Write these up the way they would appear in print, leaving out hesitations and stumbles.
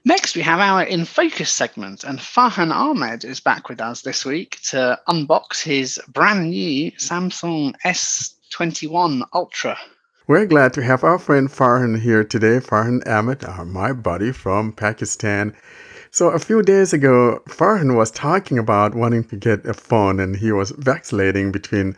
Next, we have our In Focus segment, and Farhan Ahmed is back with us this week to unbox his brand new Samsung S21 Ultra. We're glad to have our friend Farhan here today. Farhan Ahmed, my buddy from Pakistan. So a few days ago, Farhan was talking about wanting to get a phone, and he was vacillating between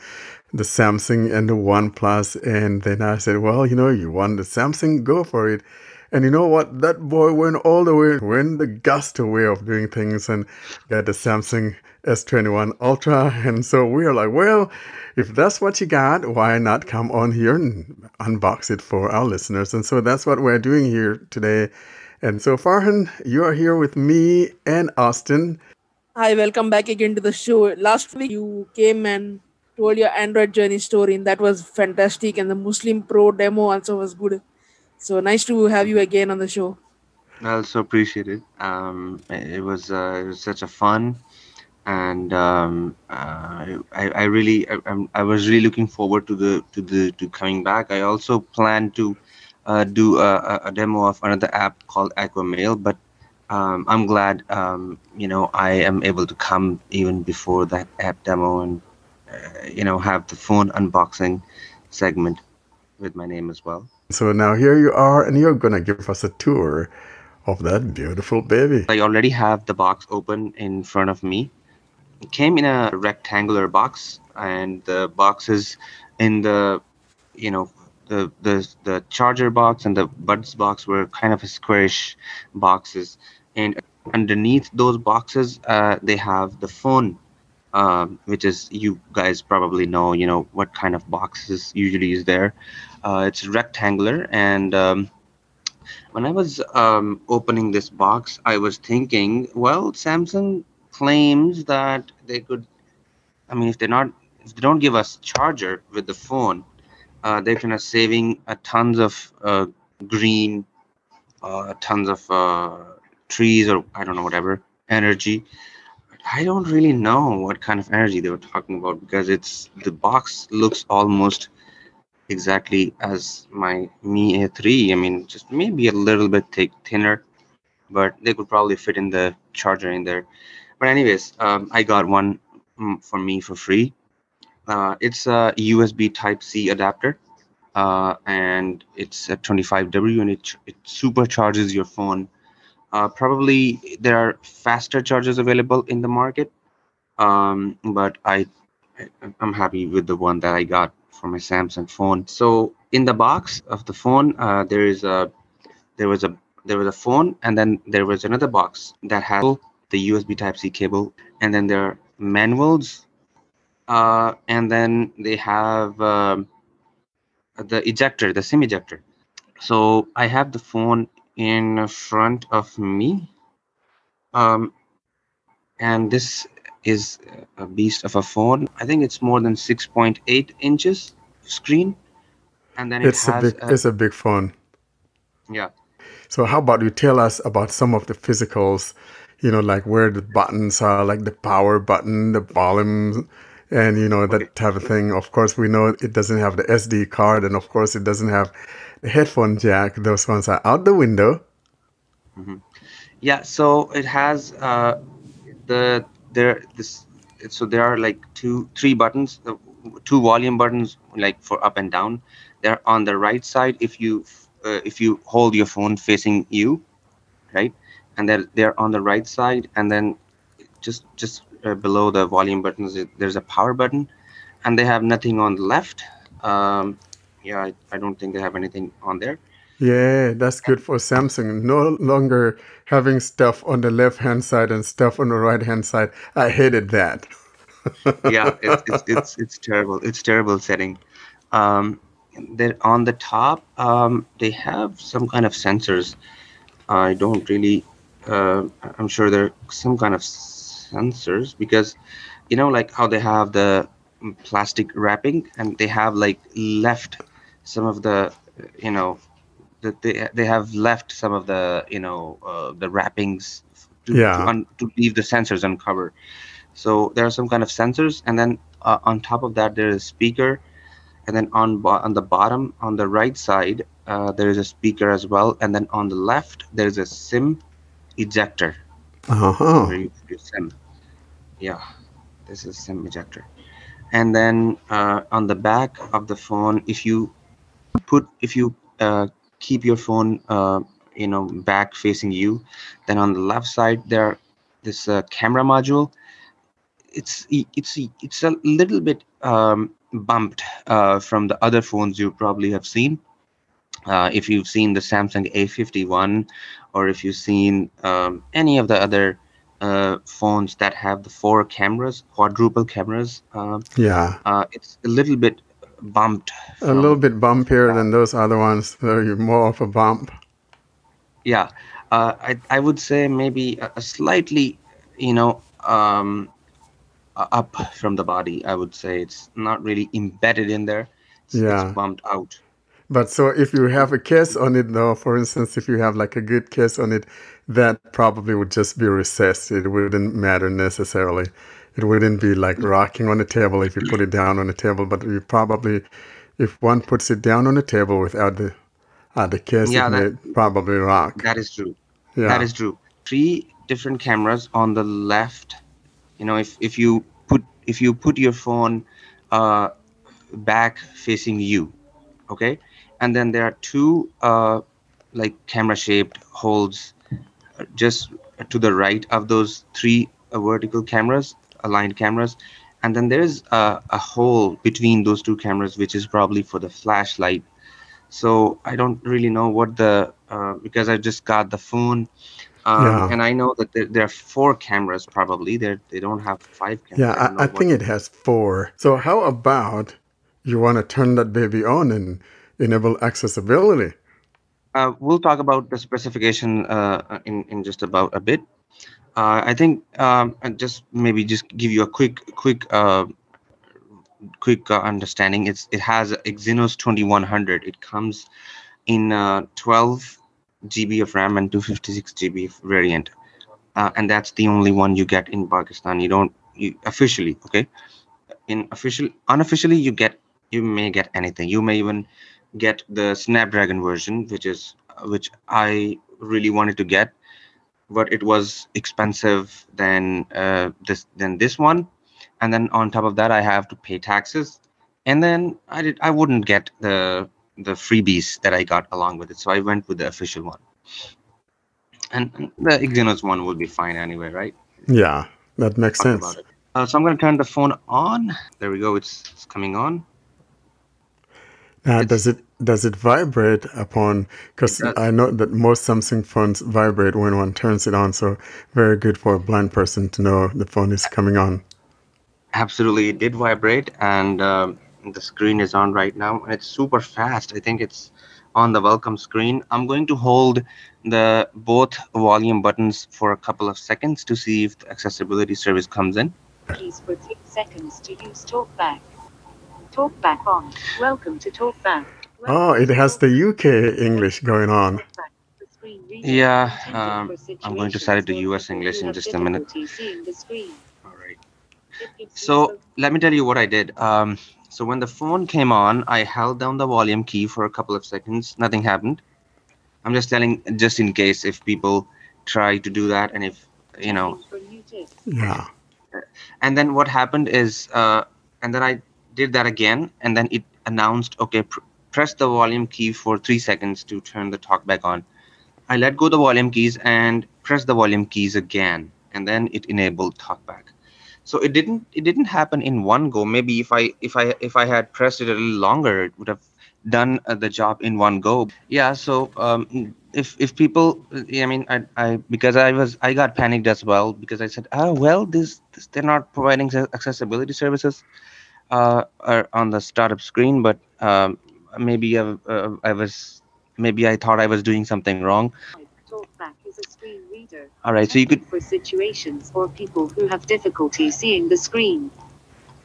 the Samsung and the OnePlus. And then I said, well, you want the Samsung, go for it. And you know what? That boy went all the way, went the gusto way of doing things and got the Samsung S21 Ultra. And so we are like, well, if that's what you got, why not come on here and unbox it for our listeners? And so that's what we're doing here today. And so, Farhan, you are here with me and Austin. Hi, welcome back again to the show. Last week you came and told your Android journey story, and that was fantastic. And the Muslim Pro demo also was good. So nice to have you again on the show. I also appreciate it. It was such a fun, and I really I was really looking forward to the coming back. I also plan to do a demo of another app called Aquamail, but I'm glad I am able to come even before that app demo and have the phone unboxing segment with my name as well. So now here you are, and you're going to give us a tour of that beautiful baby. I already have the box open in front of me. It came in a rectangular box, and the boxes in the the charger box and the buds box were kind of a squarish boxes, and underneath those boxes they have the phone, which is, you guys probably know what kind of boxes usually is there. It's rectangular, and when I was opening this box, I was thinking, well, Samsung claims that they could. I mean, if they don't give us charger with the phone, they're kind of saving a tons of green, tons of trees, or I don't know, whatever energy. I don't really know what kind of energy they were talking about, because the box looks almost exactly as my Mi A3. I mean, just maybe a little bit thinner, but they could probably fit in the charger in there. But anyways, I got one for me for free. It's a USB Type C adapter, and it's a 25W, and it supercharges your phone. Probably there are faster chargers available in the market, but I'm happy with the one that I got for my Samsung phone. So in the box of the phone, there was a phone, and then there was another box that had the USB Type C cable, and then there are manuals, and then they have the SIM ejector. So I have the phone in front of me, um, and this is a beast of a phone. I think it's more than 6.8 inches screen, and then it has It's a big phone. yeah. So how about you tell us about some of the physicals, like where the buttons are, like the power button, the volume, and Okay. that type of thing. Of course, we know it doesn't have the SD card, and of course, it doesn't have the headphone jack. Those ones are out the window. hmm Yeah, so it has the there this so there are like three buttons, two volume buttons, like for up and down. They're on the right side if you hold your phone facing you, right? And they're on the right side, and then just below the volume buttons, there's a power button, and they have nothing on the left. Yeah, I don't think they have anything on there. Yeah, that's good for Samsung. No longer having stuff on the left-hand side and stuff on the right-hand side. I hated that. Yeah, it's terrible. It's terrible setting. Um, they're on the top. They have some kind of sensors. I don't really. I'm sure there are some kind of sensors, because like how they have the plastic wrapping, and they have like left some of the you know that they have left some of the wrappings Yeah. to leave the sensors uncovered. So there are some kind of sensors, and then on top of that there is a speaker, and then on the bottom on the right side there is a speaker as well, and then on the left there is a SIM ejector Uh-huh. where you put your SIM. Yeah, this is SIM ejector. And then on the back of the phone, if you keep your phone back facing you, then on the left side there this camera module. It's a little bit bumped from the other phones you probably have seen. If you've seen the Samsung A51, or if you've seen any of the other phones that have the four cameras, quadruple cameras, Yeah. it's a little bit bumped A little from bit the bumpier back. than those other ones. They're more of a bump. Yeah, I would say maybe a slightly, you know, up from the body. I would say it's not really embedded in there. It's Yeah. bumped out. But so if you And have a case on it, though, for instance, if you have like a good case on it, that probably would just be recessed. It wouldn't matter necessarily. It wouldn't be like rocking on the table if you put it down on the table. But you probably, if one puts it down on the table without the case, it yeah, may probably rock. that is true. That Yeah. is true. Three different cameras on the left. If you put your phone uh, back facing you, okay, and then there are two like camera shaped holes just to the right of those three vertical cameras, aligned cameras, and then there's a hole between those two cameras which is probably for the flashlight. So I don't really know what the because I just got the phone, Yeah. and I know that there are four cameras probably. They don't have five cameras. Yeah. I don't know I what. think it has four. So how about you want to turn that baby on and enable accessibility? We'll talk about the specification in just about a bit. I think and just maybe just give you a quick understanding. It has a Exynos 2100. It comes in 12 GB of RAM and 256 GB variant, and that's the only one you get in Pakistan. You don't you officially, okay? In official Unofficially you may get anything. You may even get the Snapdragon version, which I really wanted to get, but it was expensive than this one, and then on top of that I have to pay taxes, and then I wouldn't get the freebies that I got along with it, so I went with the official one, and the Exynos one would be fine anyway, right? Yeah, that makes Talk about sense. it. So I'm going to turn the phone on. There we go. It's coming on. Now, It's does it vibrate upon? it Because does. I know that most Samsung phones vibrate when one turns it on. So very good for a blind person to know the phone is coming on. Absolutely, it did vibrate, and the screen is on right now, and it's super fast. I think it's on the welcome screen. I'm going to hold the both volume buttons for a couple of seconds to see if the accessibility service comes in. Keys for 3 seconds to use TalkBack. TalkBack on. Welcome to TalkBack. Oh, it has the UK English going on. Yeah, I'm going to set it to US English in just a minute. All right. So let me tell you what I did. So when the phone came on, I held down the volume key for a couple of seconds. Nothing happened. I'm just telling, just in case if people try to do that, and if you know. Yeah. And then what happened is, and then I did that again, and then it announced, okay, press the volume key for 3 seconds to turn the talkback on. I let go the volume keys and press the volume keys again, and then it enabled talkback. So it didn't happen in one go. Maybe if I had pressed it a little longer, it would have done the job in one go. Yeah. So if people, I mean, I because I got panicked as well, because I said, oh well, this they're not providing accessibility services on the startup screen, but maybe I was maybe I thought I was doing something wrong. TalkBack is a screen reader. All right, so you could for situations or people who have difficulty seeing the screen.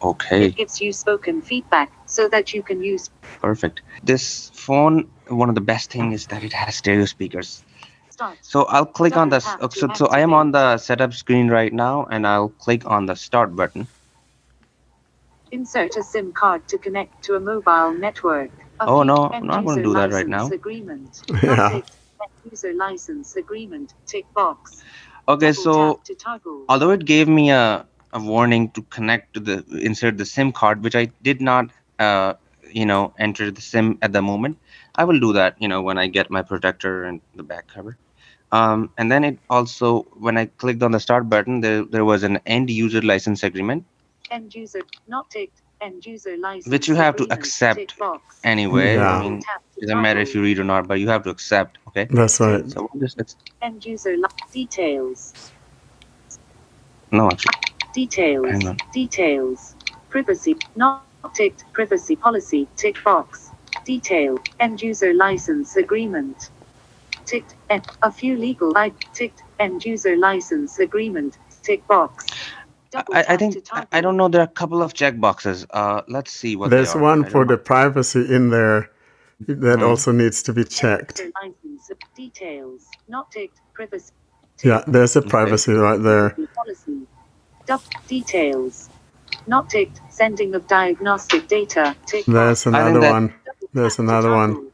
Okay. It gives you spoken feedback so that you can use. Perfect. This phone, one of the best thing is that it has stereo speakers. So I'll click on this. So I am on the setup screen right now, and I'll click on the start button. Insert a SIM card to connect to a mobile network. Oh no, I'm not going to do that right now. Yeah. User license agreement. Tick box. Okay, so although it gave me a warning to connect to the insert the SIM card, which I did not, uh, enter the SIM at the moment. I will do that, when I get my protector and the back cover. And then it also, when I clicked on the start button, there was an end user license agreement. End user not ticked. End user license which you have to accept anyway. Yeah. I mean, it doesn't matter if you read or not, but you have to accept. Okay. That's right. So let's end user details. No, actually. Details. Hang on. Details. Privacy not ticked. Privacy policy tick box. Detail. End user license agreement. Ticked. A few legal ticked. End user license agreement tick box. I think I don't know. There are a couple of check boxes. Let's see what There's they are. one for the privacy in there that also needs to be checked. Details not ticked. Privacy. Yeah, there's a privacy right there. Policy. Details not ticked. Sending of diagnostic data. Tick. There's another one. There's another one.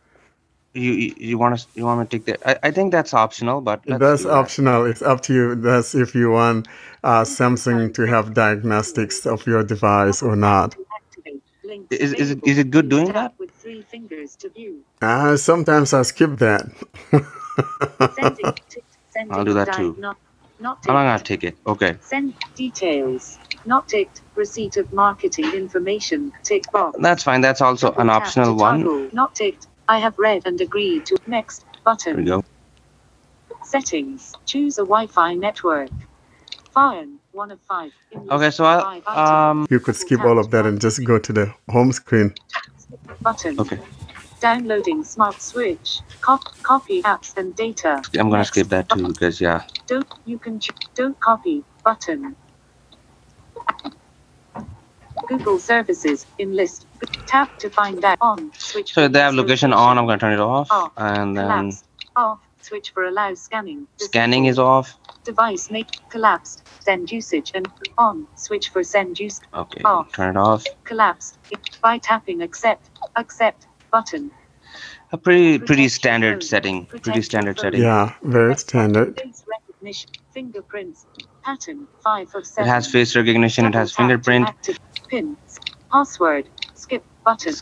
You want me to take that? I think that's optional, but that's optional. It's up to you. That's if you want Samsung to have diagnostics of your device or not. Is it good doing that? With 3 fingers to view. Sometimes I skip that. I'll do that too. I'm gonna take it. Okay. Send details. Not ticked. Receipt of marketing information. Tick box. That's fine. That's also an optional one. Not ticked. I have read and agreed to next button. There we go. Settings. Choose a Wi-Fi network. Fine. 1 of 5. Okay, so you could skip all of that and just go to the home screen. Button. Okay. Downloading smart switch. Copy apps and data. I'm gonna skip that too because don't copy button. Google services in list. Tap to find that on. Switch. So they have location on. I'm gonna turn it off. And then off. Switch for allow scanning. Scanning is off. Device make collapsed. Send usage and on. Switch for send use. Okay. Off. Turn it off. Collapsed. By tapping accept button. A pretty standard setting. Pretty standard setting. Yeah, very standard. Face recognition. Fingerprints. Pattern 5 of 7. It has face recognition. It has fingerprint. Pin. Password. Skip button.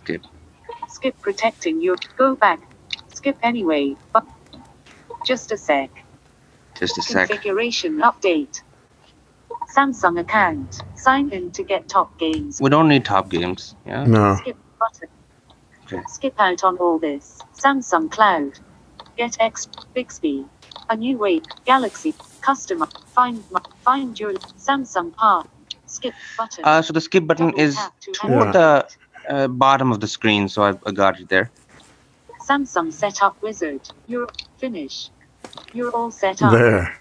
Skip protecting your. Go back. Skip anyway. But just a sec. Just a sec. Configuration update. Samsung account. Sign in to get top games. We don't need top games. Yeah. No. Skip button. Okay. Skip out on all this. Samsung Cloud. Get X. Bixby. A new way. Galaxy. Customer. Find your Samsung Park. Skip button. So the skip button is toward the bottom of the screen. So I got it there. Samsung Setup Wizard. You're finish. You're all set up. There.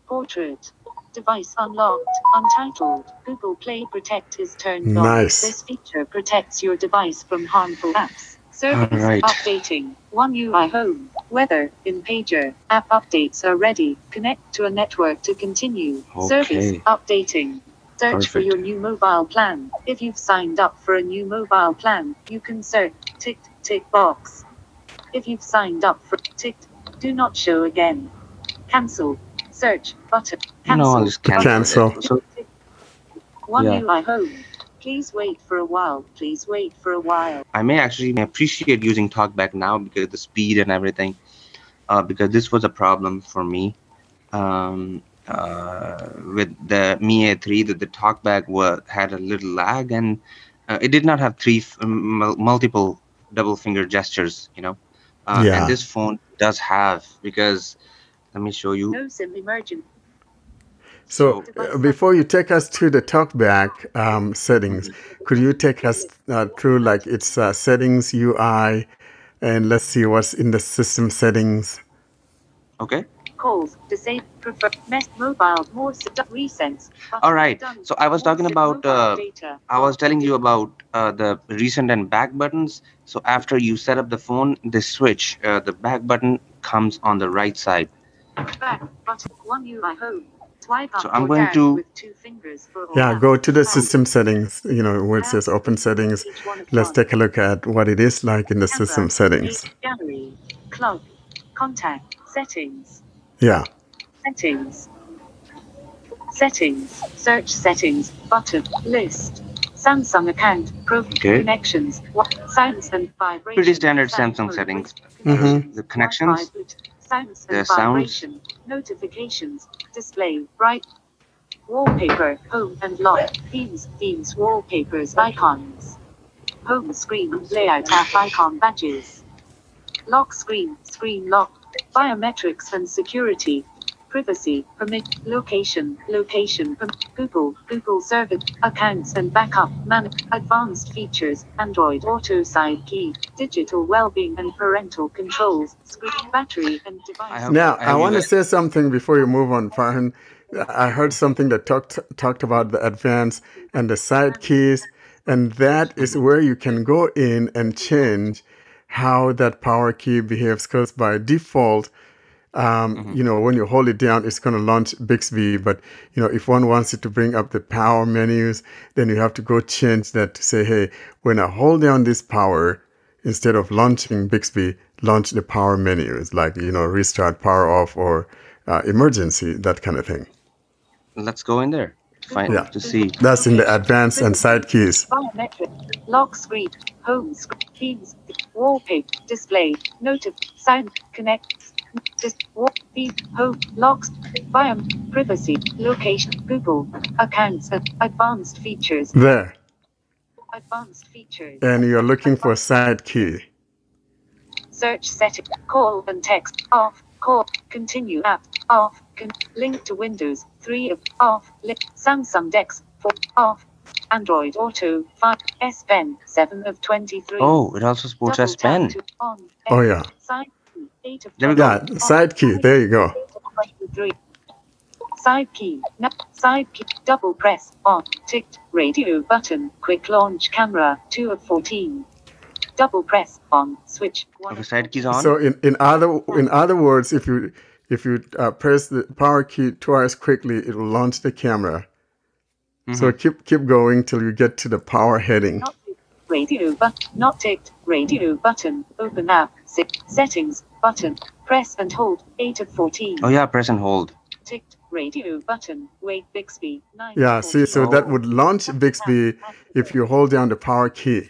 Portrait. Device unlocked. Untitled. Google Play Protect is turned on. Nice. This feature protects your device from harmful apps. Service updating. One UI Home. Weather. In Pager. App updates are ready. Connect to a network to continue. Okay. Service updating. Search for your new mobile plan. If you've signed up for a new mobile plan, you can search. Tick box. If you've signed up for ticked. Do not show again. Cancel. Search button. Cancel. No, just cancel. One UI Home. Please wait for a while. Please wait for a while. I may actually appreciate using TalkBack now because of the speed and everything. Because this was a problem for me. With the Mi A3, that the TalkBack had a little lag and it did not have multiple double finger gestures. And this phone does have, because let me show you. No SIM emergent. So before you take us to the TalkBack settings, could you take us through like its settings UI, and let's see what's in the system settings. Okay. Calls, disable, prefer, mobile, more recents. All right. So I was talking about, I was telling you about the recent and back buttons. So after you set up the phone, the switch, the back button comes on the right side. Back button, one UI Home. So I'm going to go to the system settings, where it says open settings. Let's take a look at what it is like in the system settings. Gallery, club, Contact. Settings. Yeah. Settings. Settings. Search settings. Button. List. Samsung account. Connections. Sounds and vibrations. Pretty standard Samsung settings. The connections, Sounds the and sounds. vibration. Notifications. Display. Bright. Wallpaper. Home and lock. Themes. Wallpapers. Icons. Home screen. Layout app icon badges. Lock screen. Screen lock. Biometrics and security. Privacy, permit, location, Google service, accounts and backup, advanced features, Android Auto side key, digital well-being and parental controls, screen, battery and device. Now, I want to say something before you move on, Farhan. I heard something that talked about the advanced and the side keys, and that is where you can go in and change how that power key behaves, because by default, when you hold it down, it's going to launch Bixby. But, if one wants it to bring up the power menus, then you have to go change that to say, hey, when I hold down this power, instead of launching Bixby, launch the power menus, like, restart, power off, or emergency, that kind of thing. Let's go in there. To see. That's in the advanced and side keys. Biometric, lock screen, home screen, themes, wallpaper, display, sound, connect, home, locks, privacy, location, Google, accounts, advanced features. There. Advanced features. And you're looking for side key. Search setting, call and text, off, call, continue app, off, link to Windows, 3 of, off, Samsung Dex, 4, off, Android Auto, 5, S Pen, 7 of 23. Oh, it also supports S Pen. Oh, yeah. Side key, 8 of 23. There we go. Yeah, side key, there you go. Side key, double press, on, ticked, radio button, quick launch camera, 2 of 14. Double press, on, switch. Okay, side keys on. So in other words, if you press the power key twice quickly, it will launch the camera. So keep going till you get to the power heading. Radio button, not ticked, radio button, open app, settings, button, press and hold, 8 of 14. Oh yeah, press and hold. Ticked, radio button, wait Bixby, 9 Yeah, see, so that would launch Bixby if you hold down the power key.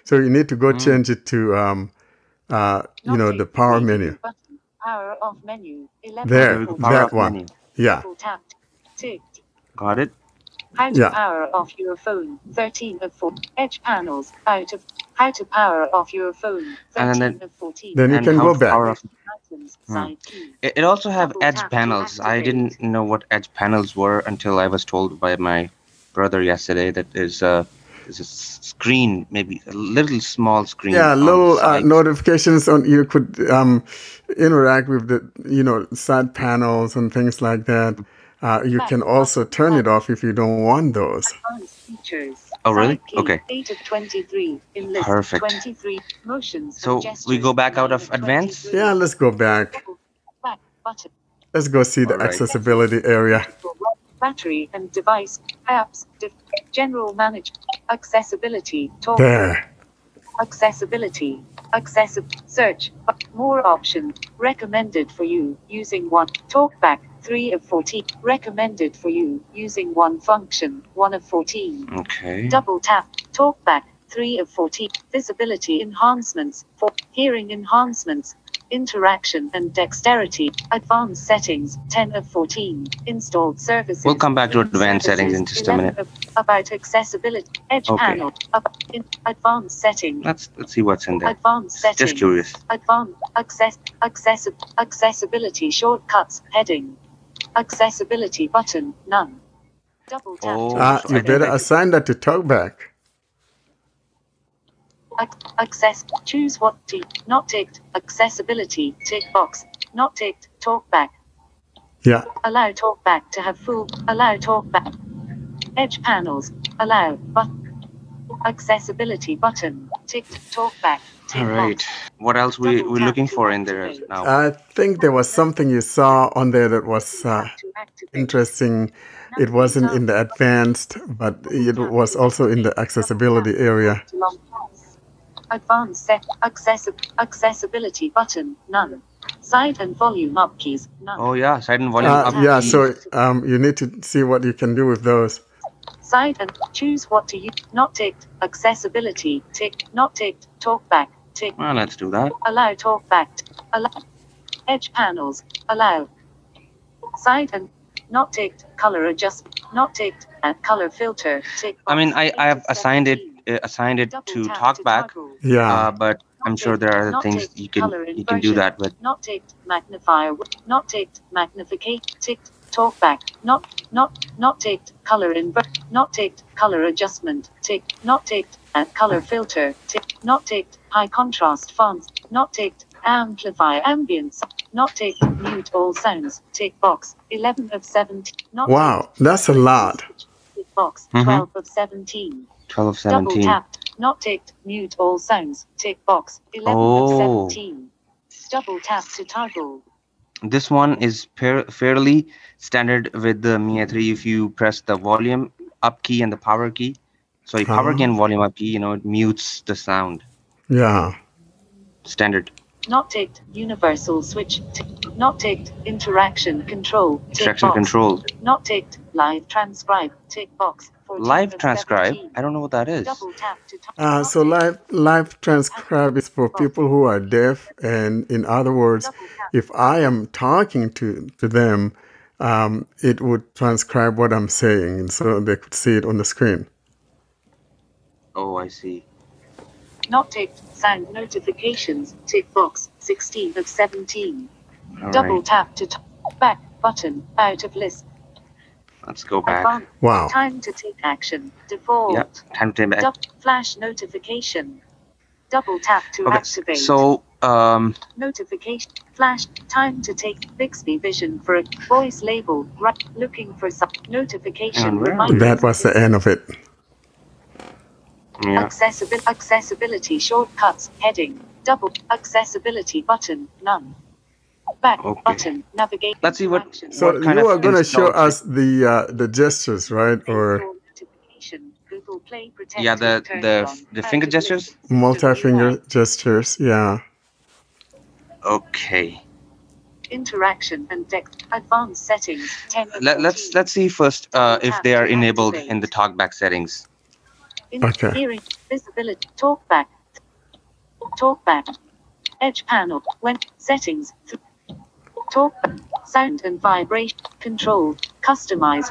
So you need to go change it to, the power menu. Button, power off menu, 11 there, that one. Menu. Yeah. Tapped, ticked. Got it? How to power off your phone, 13 of 4. Edge panels, how to power off your phone, 13 of 14. Then you can go back. It also have edge panels. I didn't know what edge panels were until I was told by my brother yesterday that there's a screen, maybe a little small screen. Yeah, little notifications on. You could interact with the side panels and things like that. You can also turn it off if you don't want those. Oh, really? Okay. 8 of 23. In list, Perfect. 23 motions. So we go back out of advanced? Yeah, let's go back. Let's go see the accessibility area. Battery and device, apps, general management, accessibility, talk. There. Accessibility, search, more options, recommended for you, using one, talkback, 3 of 14, recommended for you, using one function, 1 of 14. Okay. Double tap, talkback, 3 of 14, visibility enhancements, 4, hearing enhancements, interaction and dexterity, advanced settings, 10 of 14, installed services. We'll come back to advanced settings in just a minute. About accessibility, edge panel, advanced settings. Let's see what's in there. Advanced settings. Just curious. Advanced accessibility shortcuts, heading. Accessibility button, none. Double tap. You better assign that to talkback. Choose what to, not ticked, accessibility, tick box, not ticked, talkback. Yeah. Allow talkback to have full, allow talkback. Edge panels, allow, accessibility button, ticked, talkback. All right. What else we're looking for in there now? I think there was something you saw on there that was interesting. It wasn't in the advanced, but it was also in the accessibility area. Advanced accessibility button, none. Side and volume up keys. None. Oh yeah, side and volume up Yeah, key. so you need to see what you can do with those. Side and choose what to use. Not ticked. Accessibility. Tick. Not ticked. Talk back. Tick. Well, let's do that. Allow talk back. Allow. Edge panels. Allow. Side and not ticked. Color adjust. Not ticked. And color filter. Tick. I mean, box. I have assigned it 17. to Double tap talk back, toggle. Yeah. but I'm sure there are other things you can do that with. Not ticked. Magnifier. Not ticked. Magnification. Ticked. Talk back. Not ticked. Color not ticked. Color adjustment. Tick. Not ticked. And color filter. Tick. Not ticked. High contrast fonts. Not ticked. Amplify ambience. Not ticked. Mute all sounds. Tick box. 11 of 17. Not Wow, ticked. that's a lot. Tick box. 12 of 17. 12 of Double 17. tapped. Not ticked. Mute all sounds. Tick box. 11 Oh. of 17. Double tap to toggle. This one is fairly standard with the Mi A3. If you press the volume up key and the power key, sorry, power key and volume up key, it mutes the sound. Yeah. Standard. Not ticked. Universal switch. Not ticked. Interaction control. Tick Interaction box. control. Not ticked. Live transcribe. Tick box. 14 Live of transcribe. 17. I don't know what that is. Double tap to So live transcribe is for people who are deaf, and in other words, if I am talking to them, it would transcribe what I'm saying, and so they could see it on the screen. Oh, I see. Not ticked. Sound notifications. Tick box. 16 of 17. All Double right. tap to back button. Out of list. Let's go back. Advanced. Wow. Time to take action. Default. Yeah, time to take back. Flash notification. Double tap to Okay, activate. so Notification. Flash. Time to take Bixby Vision for a voice label. Right. Looking for some notification. And where are we? Reminders. That was the end of it. yeah. Accessibility shortcuts. Heading. Double. Accessibility button. None. Back Okay. button. Navigate. Let's see what- interaction. So What kind you of are going to show install- us the gestures, right? Or Notification. Google Play Protect Yeah, will turn the on. finger Out of gestures. list. multi-finger gestures. Yeah. Okay. Interaction and text. Advanced settings. 10 of 14. Let's see first if they are enabled in the talkback settings. Okay. Hearing. Visibility. Talkback. Talkback. Edge panel. When settings. Talkback. Sound and vibration. Control. Customize.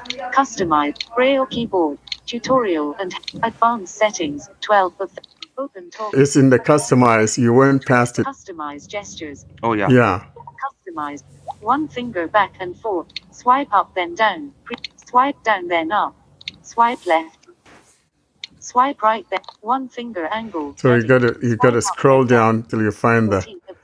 Braille keyboard. Tutorial and advanced settings. 12 of open talk. It's in the customize. You weren't past it. Customize gestures. Oh yeah. Yeah. Customize. One finger back and forth. Swipe up then down. Swipe down then up. Swipe left. Swipe right then. One finger angle. So heading. you gotta Swipe up, scroll then down till you find the 14 of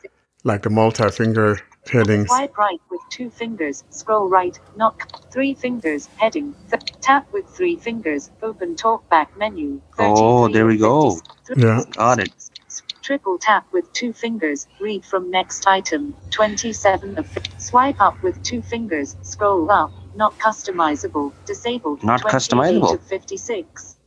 like the multi-finger headings. Swipe right with 2 fingers. Scroll right. Not 3 fingers. Heading. Tap with 3 fingers. Open talkback menu. Oh, 33 there we of go. 50. Yeah. Got it. Triple tap with 2 fingers. Read from next item. 27 of 50. Swipe up with 2 fingers. Scroll up. Not customizable. Disabled. Not 28 customizable. of 56.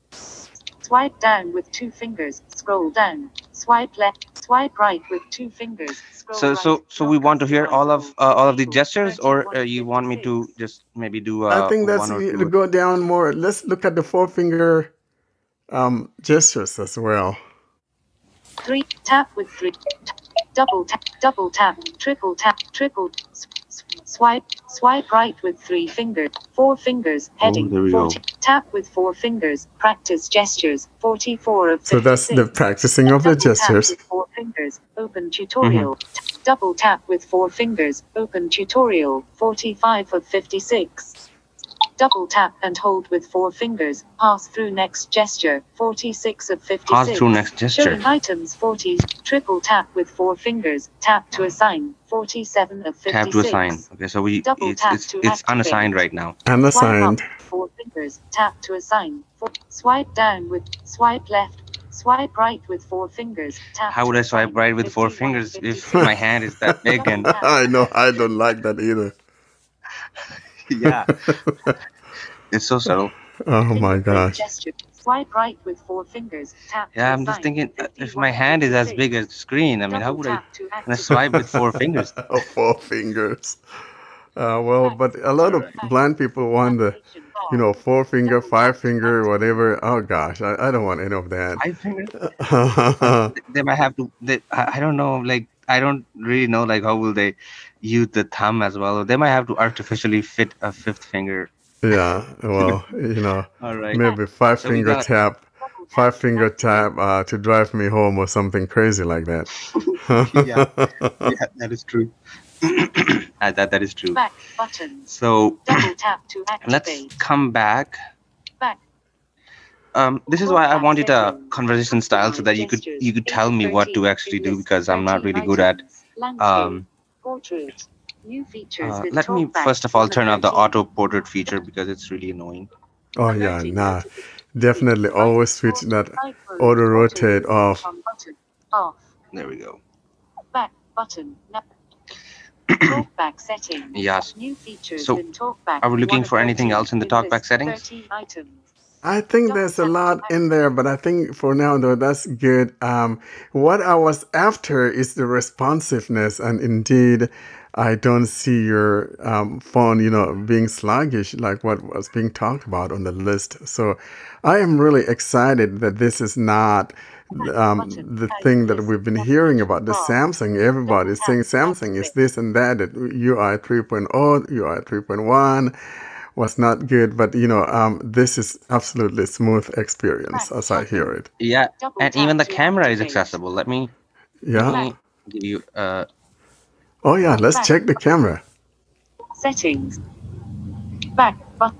Swipe down with 2 fingers. Scroll down. Swipe left. Swipe right with 2 fingers. Scroll right. So we want to hear all of the Disabled. gestures, or 31 of you want me to 56. just maybe do I think that's one or to two? go down more. Let's look at the 4-finger gestures as well. 3. Tap with 3. Double tap, triple tap, swipe right with 3 fingers, 4 fingers, heading, there we 40, tap with 4 fingers, practice gestures, 44 of 56. So that's the practicing of the Double tap gestures. with 4 fingers, open tutorial, double tap with 4 fingers, open tutorial, 45 of 56. Double tap and hold with 4 fingers, pass through next gesture, 46 of 56. Pass through next gesture. Showing items 40, triple tap with 4 fingers, tap to assign, 47 of 56. Tap to assign. Okay, so Double tap to it's activate. unassigned right now. Unassigned. Swipe up, 4 fingers, tap to assign, swipe down with, swipe left, swipe right with 4 fingers, tap How would to I swipe assign, right with 4 51, fingers if 56. my hand is that big and I know. I don't like that either. yeah, it's so subtle. Oh my Fingerprint gosh. gesture, Swipe right with 4 fingers. Tap Yeah, to I'm just assign. thinking if my 51, hand is as 56. big as the screen, I mean, how Double would I tap to gonna swipe with activate. 4 fingers? 4 fingers. Well, Back. but a lot of Correct. Back. blind people want the, Navigation bar. 4 finger, Double tap five to finger, activate. whatever. Oh gosh, I don't want any of that. 5 fingers? They might have to. I don't know. Like I don't really know. Like how will they use the thumb as well? They might have to artificially fit a fifth finger. Yeah, well, All right. Back. maybe five So we finger got. tap, Double tap five to finger activate. tap to drive me home or something crazy like that. Yeah, yeah, that is true. That is true. Back button. So Double tap to let's activate. come back. Back. This is why I Talkback wanted a settings. conversation style so that Gestures. you could tell me what to 8 of actually 13. do List because I'm not 13 really good at. items. Landscape. Um, Portrait. New features with Let me talkback. first of all 1 of turn off the 13. auto portrait feature because it's really annoying. Oh yeah, Alerting nah, notification. definitely Right always switch auto that flight mode. auto Auto rotate move off. on button. Off. There we go. Back button. Talkback settings. Yes. New features So, in talkback. are we 1 looking of for anything 13. else in the In talkback list settings? 13 items. I think Double there's a tap to lot in there, but I think for now though that's good. What I was after is the responsiveness, and indeed, I don't see your phone, being sluggish like what was being talked about on the list. So, I am really excited that this is not Button. the Type thing that list. we've been hearing about. The Bar. Samsung, everybody is saying Double tap to Samsung is activate. this and that. That UI 3.0, UI 3.1 was not good, but this is absolutely smooth experience Back as I hear button. it. Yeah, Double and tap even the to camera is activate. accessible. Let me Yeah. give you Oh yeah, let's Back. check the camera. Settings. Back button.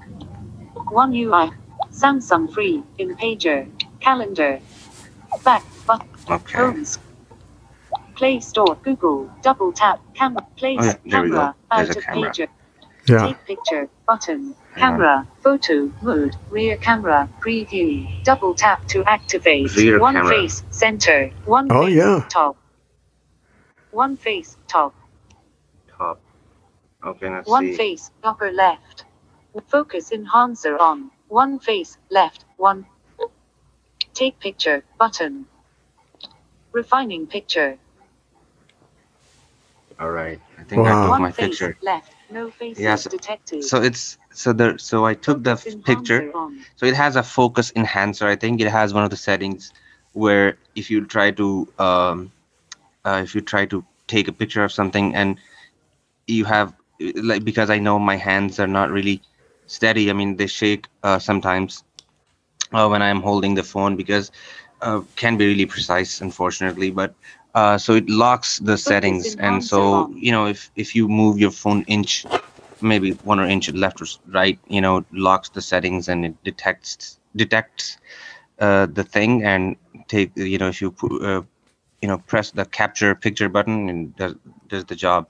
One UI. Samsung free in pager. Calendar. Back button. okay. Homes. Play Store. Google. Double tap. Camera. Place. Oh yeah, there we go. Camera. There's Out a of camera. pager. Yeah. Take picture. Button. Hang on. Camera. Photo. Mode. Rear camera. Preview. Double tap to activate. Rear One camera. face. Center. One Oh face. yeah. Top. One face. Top. Top. Okay, let's One see. face. Upper left. Focus enhancer on. One face. Left. One. Take picture. Button. Refining picture. All right. I think I Wow. took One my face. picture. Left. No faces Yes. detected. So it's so I took the Focus picture. enhancer on. So it has a focus enhancer. I think it has one of the settings where if you try to take a picture of something and you have like because I know my hands are not really steady. I mean they shake sometimes when I'm holding the phone because can be really precise unfortunately. But so it locks the settings, and enhancer so on. if you move your phone inch, maybe 1 inch left or right, it locks the settings and it detects the thing and take if you press the capture picture button and does the job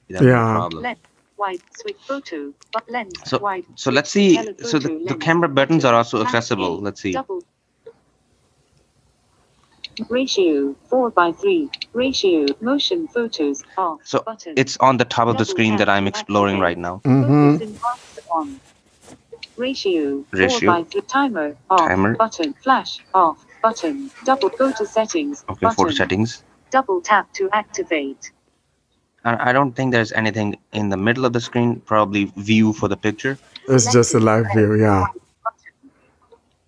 without any Yeah. problem. Left. Wide. Switch photo. But lens. So- Wide. So let's switch to see. So the telephoto lens. camera buttons are also Button. accessible. Landscape. Let's see. Double. Ratio 4:3. Ratio motion photos off. So Button. it's on the top of the Double screen that tap I'm to exploring activate. right now. Mm-hmm. Focus enhancer on. Ratio Ratio. 4:3. Timer off. Timer. Button. Flash off. Button. Double go to settings. Okay, Button. photo settings. Double tap to activate. And I don't think there's anything in the middle of the screen. Probably view for the picture. It's just a live view, yeah.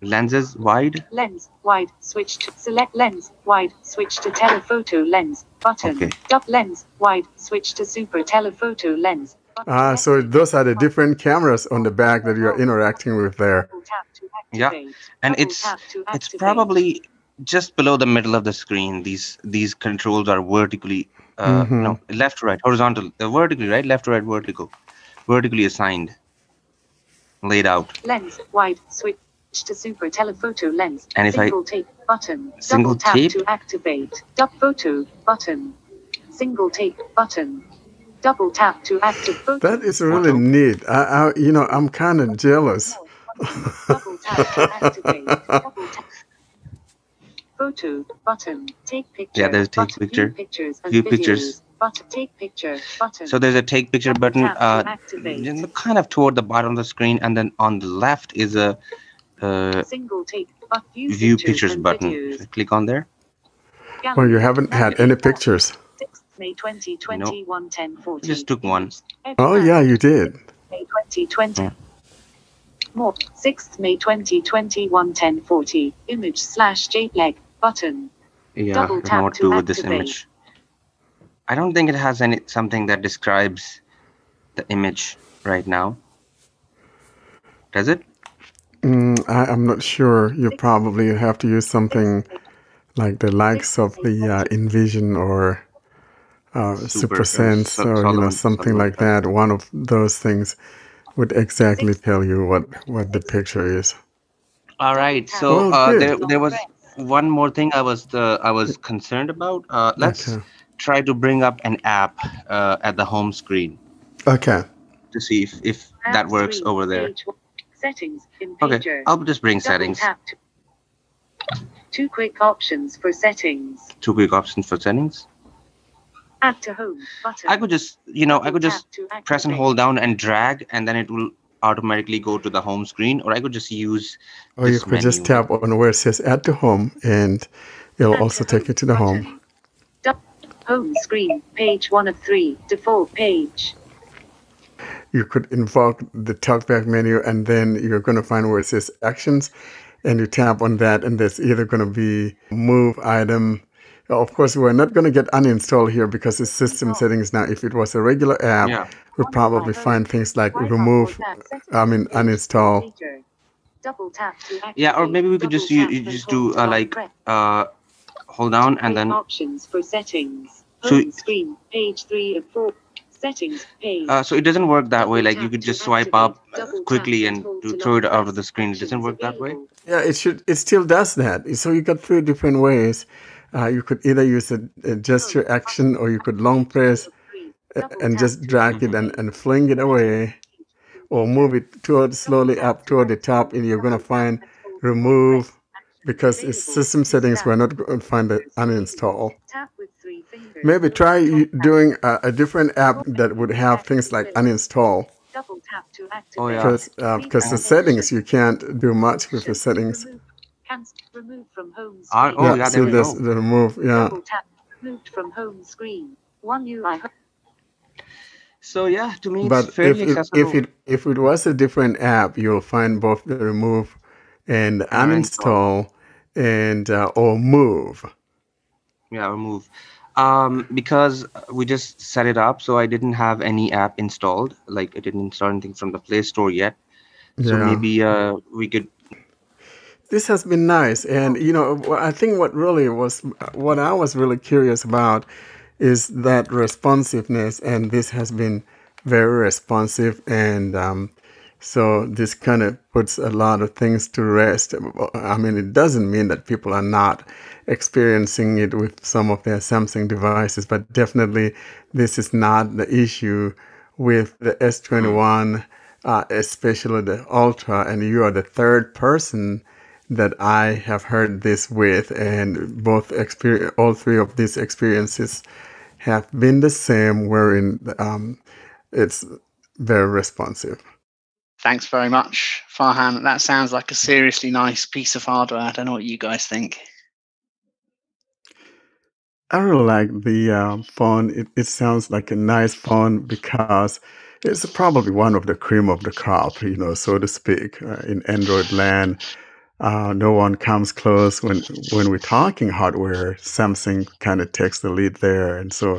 Lenses wide. Lens wide. Switch to select lens wide. Switch to telephoto lens. Button. Okay. Lens wide. Switch to super telephoto lens. Button. So those are the different cameras on the back that you're interacting with there. Double tap to Yeah, activate. and Double it's tap to it's activate. probably just below the middle of the screen. These controls are vertically, no, left to right, horizontal, vertically, right, left to right, vertically assigned, laid out. Lens wide. Switch to super telephoto lens. And if I- Single tape button. Single Double tap tape? to activate. Photo button. Single tape button. Double tap to activate photo. That is really Photo. neat. I'm kind of jealous. Double tap to activate. Double tap. Photo button. Take picture. Yeah, there's take button. picture. View pictures and View videos. pictures. Button. Take picture button. So there's a take picture Double button, tap to activate. kind of toward the bottom of the screen, and then on the left is a Single take, but view pictures button. If I click on there. Well, you haven't had any pictures. 6th May 2021, 10:40. Just took one. Oh, yeah, you did. May 2020. Yeah. More. 6th May 2021, 10:40. Image/JPEG button. Yeah, Double I don't know tap what to to do with this activate. image. I don't think it has something that describes the image right now. Does it? I'm not sure. You probably have to use something like the likes of the InVision or SuperSense or something like that. One of those things would exactly tell you what the picture is. All right. So Well, good. there was one more thing I was concerned about. Let's Okay. try to bring up an app at the home screen Okay. to see if that works over there. Settings in Okay, pager. I'll just bring Double settings. tap to- Two quick options for settings. Two quick options for settings. Add to home button. I could just press and hold down and drag, and then it will automatically go to the home screen, or I could just use Or you this could menu. just tap on where it says Add to Home, and it'll also take you to the home. Home screen, page 1 of 3, default page. You could invoke the talkback menu, and then you're going to find where it says Actions, and you tap on that, and there's either going to be Move item. Of course, we're not going to get uninstall here because it's system settings now. If it was a regular app, Yeah. we'd probably find things like remove, uninstall. Double tap to activate. Yeah, or maybe we could just Double tap you and just do hold hold down and Quick then options for settings. So- Home screen, page 3 of 4. Settings page. so it doesn't work that way. Like you Double could tap just to swipe activate. up Double tap quickly and and hold to to throw it long out of press. the screen. It doesn't Actions work that way. available. Yeah, it still does that. So you got 3 different ways. You could either use a gesture action, or you could long press and just drag it and fling it away, or move it slowly up toward the top, and you're going to find remove, because it's system settings. We're not going to find the uninstall. Tap with 3 fingers. Maybe try doing a different app that would have things like uninstall, Double tap to activate. Oh, yeah. because the settings, you can't do much with the settings. Remove from home Ah, screen. oh, yeah, there so we there's go. the remove. Yeah. Double tap. Removed from home screen. One UI. So yeah, to me it's But fairly accessible. if it was a different app, you'll find both the remove and uninstall and or move. Yeah, remove. Because we just set it up, so I didn't have any app installed. Like I didn't install anything from the Play Store yet. So Yeah. maybe we could. This has been nice, and I think what I was really curious about is that responsiveness, and this has been very responsive, and so this kind of puts a lot of things to rest. I mean, it doesn't mean that people are not experiencing it with some of their Samsung devices, but definitely this is not the issue with the S21, especially the Ultra, and you are the third person that I have heard this with, and all 3 of these experiences have been the same, wherein it's very responsive. Thanks very much, Farhan. That sounds like a seriously nice piece of hardware. I don't know what you guys think. I really like the phone. It sounds like a nice phone because it's probably one of the cream of the crop, so to speak, in Android land. No one comes close when we're talking hardware. Samsung kind of takes the lead there, and so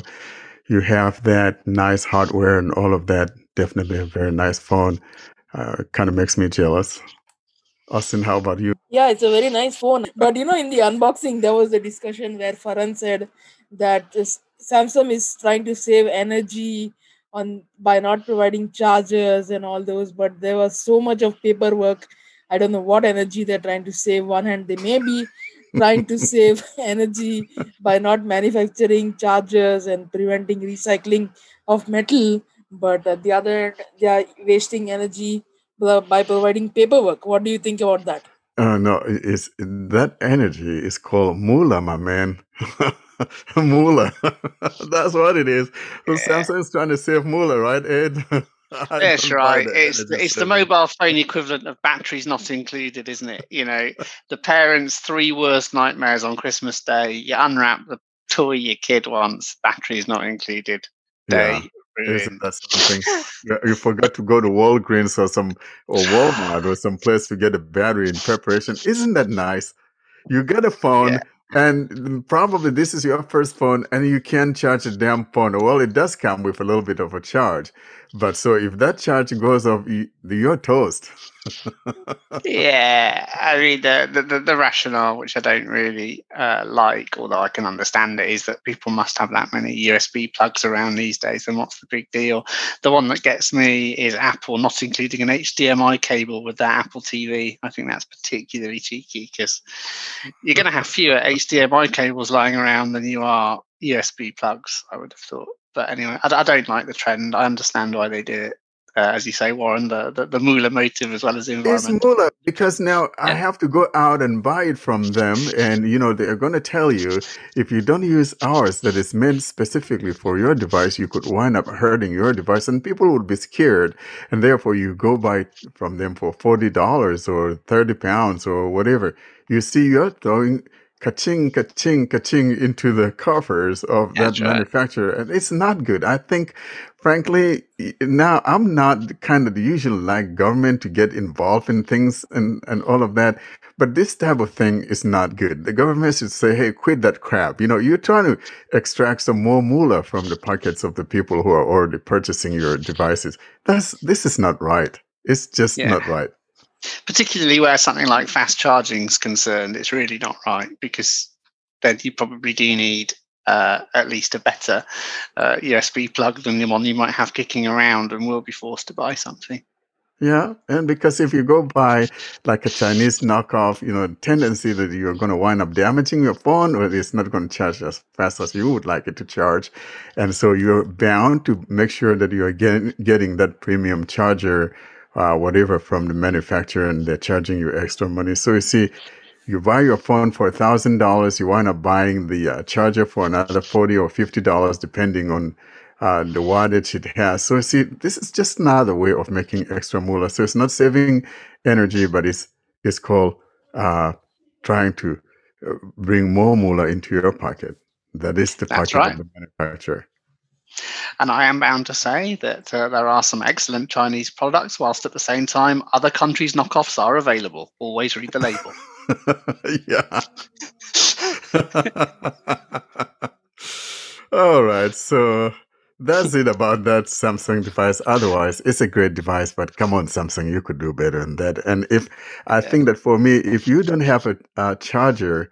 you have that nice hardware and all of that. Definitely a very nice phone. Kind of makes me jealous. Austin, how about you? Yeah, it's a very nice phone. But in the unboxing, there was a discussion where Farhan said that Samsung is trying to save energy by not providing chargers and all those. But there was so much of paperwork. I don't know what energy they're trying to save. One hand, they may be trying to save energy by not manufacturing chargers and preventing recycling of metal. But at the other hand, they are wasting energy by providing paperwork. What do you think about that? No, that energy is called moolah, my man. Moolah. That's what it is. So Samsung is trying to save moolah, right, Ed? I That's don't buy right. the energy It's the saving. mobile phone equivalent of batteries not included, isn't it? The parents' three worst nightmares on Christmas Day. You unwrap the toy your kid wants, batteries not included. Yeah. Day Isn't ruined. that something? You forgot to go to Walgreens or Walmart or some place to get a battery in preparation. Isn't that nice? You get a Yeah. phone, and probably this is your first phone, and you can't charge the damn phone. Well, it does come with a little bit of a charge, but so if that charge goes off, you're toast. Yeah, I mean the rationale, which I don't really like, although I can understand it, is that people must have that many USB plugs around these days. And what's the big deal? The one that gets me is Apple not including an HDMI cable with their Apple TV. I think that's particularly cheeky because you're going to have fewer HDMI cables lying around than you are USB plugs, I would have thought. But anyway, I don't like the trend. I understand why they do it. As you say, Warren, the moolah motive as well as the It's environmental. Mula because now I Yeah. have to go out and buy it from them, and they're going to tell you if you don't use ours that is meant specifically for your device, you could wind up hurting your device, and people would be scared, and therefore you go buy from them for $40 or £30 or whatever. You see, you're throwing ka-ching, ka-ching, ka-ching into the coffers of that That's right. manufacturer, and it's not good. I think frankly, now I'm not kind of usually like government to get involved in things and all of that. But this type of thing is not good. The government should say, hey, quit that crap. You're trying to extract some more moolah from the pockets of the people who are already purchasing your devices. This is not right. It's just Yeah. not right. Particularly where something like fast charging is concerned, it's really not right because then you probably do need at least a better USB plug than the one you might have kicking around, and will be forced to buy something. Yeah, and because if you go buy like a Chinese knockoff, tendency that you're going to wind up damaging your phone, or it's not going to charge as fast as you would like it to charge. And so you're bound to make sure that you're getting that premium charger, whatever, from the manufacturer, and they're charging you extra money. So you see, you buy your phone for $1,000, you wind up buying the charger for another $40 or $50, depending on the wattage it has. So see, this is just another way of making extra moolah. So it's not saving energy, but it's called trying to bring more moolah into your pocket. That is the That's pocket right. of the manufacturer. And I am bound to say that there are some excellent Chinese products, whilst at the same time, other countries' knockoffs are available. Always read the label. Yeah. All right. So that's it about that Samsung device. Otherwise, it's a great device, but come on, Samsung, you could do better than that. And I think that for me, if you don't have a charger,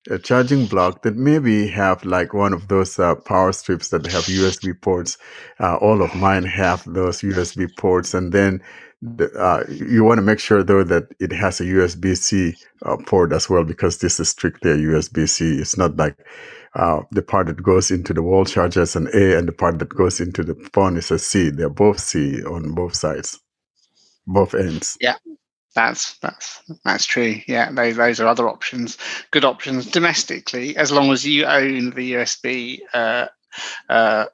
a charging block that maybe have like one of those power strips that have USB ports. All of mine have those USB ports, and then you want to make sure though that it has a USB-C port as well, because this is strictly a USB-C. It's not like the part that goes into the wall charger is an A, and the part that goes into the phone is a C. They're both C on both sides, both ends. Yeah. That's true. Yeah, those are other options, good options domestically, as long as you own the USB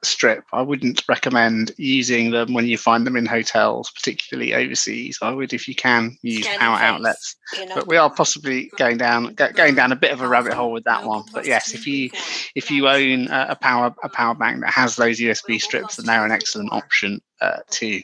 strip. I wouldn't recommend using them when you find them in hotels, particularly overseas. I would, if you can, use power outlets. But we are possibly going down a bit of a rabbit hole with that one. But yes, if you own a power bank that has those USB strips, then they're an excellent option too.